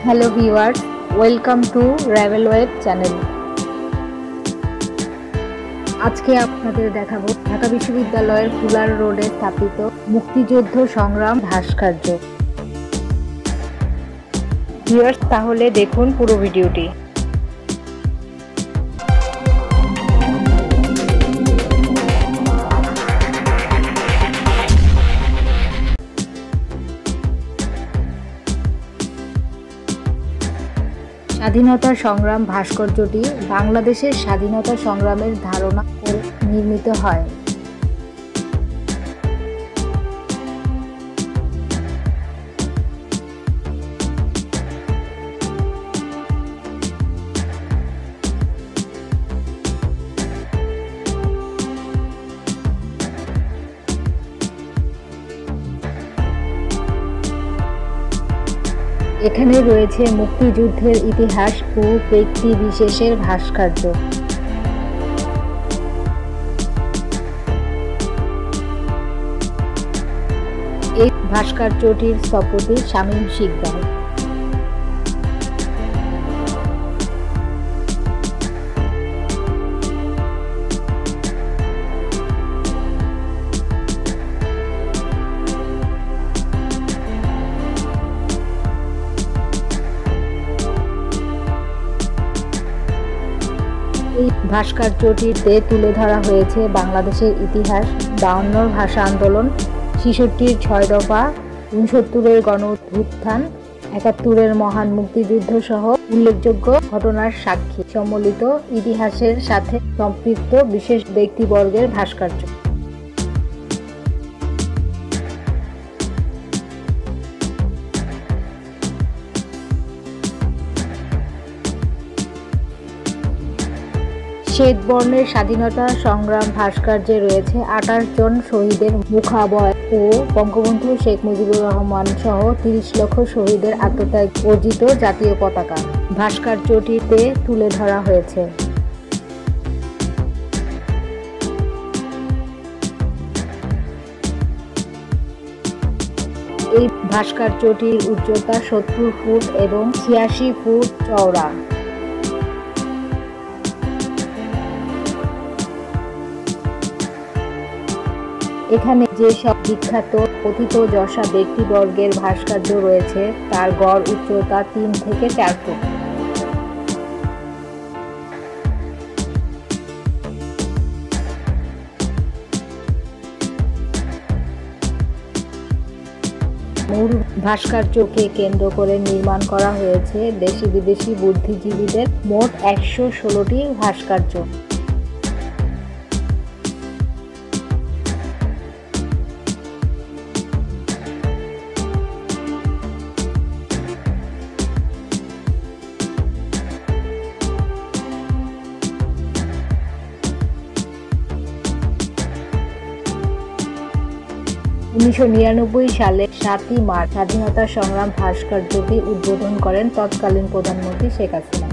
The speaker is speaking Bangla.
Hello viewers, welcome to ravel web channel. আজকে আপনাদের দেখাবো ঢাকা বিশ্ববিদ্যালয়ের ফুলার রোডে স্থাপিত মুক্তিযুদ্ধ সংগ্রাম ভাস্কর্য। ভিউয়ার্স, তাহলে দেখুন পুরো ভিডিওটি। স্বাধীনতা সংগ্রাম ভাস্কর্যটি বাংলাদেশের স্বাধীনতা সংগ্রামের ধারণা করে নির্মিত হয়। এখানে রয়েছে মুক্তিযুদ্ধের ইতিহাস ও ব্যক্তি বিশেষের ভাস্কর্য। এই ভাস্কর্যটির স্থপতি শামীম শিকদার। এই ভাস্কর্যটিতে তুলে ধরা হয়েছে বাংলাদেশের ইতিহাস, 52 ভাষা আন্দোলন, 66-র 6 দফা, 69-এর গণ-অভ্যুত্থান, 71-এর মহান মুক্তিযুদ্ধ সহ উল্লেখযোগ্য ঘটনার সাক্ষী সম্মিলিত ইতিহাসের সাথে সম্পৃক্ত বিশেষ ব্যক্তিবর্গের ভাস্কর্য। শ্বেত বর্ণের স্বাধীনতা সংগ্রাম ভাস্কর্যে রয়েছে 28 জন শহীদের মুখাবয় ও বঙ্গবন্ধু শেখ মুজিবুর রহমান সহ 30 লক্ষ শহীদের আত্মত্যাগ অর্জিত জাতীয় পতাকা ভাস্কর্যটিতে তুলে ধরা হয়েছে। এই ভাস্কর্যটির উচ্চতা 70 ফুট এবং 86 ফুট চওড়া। এখানে যেসব বিখ্যাত পথিতযশা ব্যক্তিবর্গের ভাস্কর্য রয়েছে তার গড় উচ্চতা 3 থেকে 4 ফুট। মূল ভাস্কর্যকে কেন্দ্র করে নির্মাণ করা হয়েছে দেশি বিদেশি বুদ্ধিজীবীদের মোট 116টি ভাস্কর্য। 1999 সালে 7ই মার্চ স্বাধীনতা সংগ্রাম ভাস্কর্যটি উদ্বোধন করেন তৎকালীন প্রধানমন্ত্রী শেখ হাসিনা।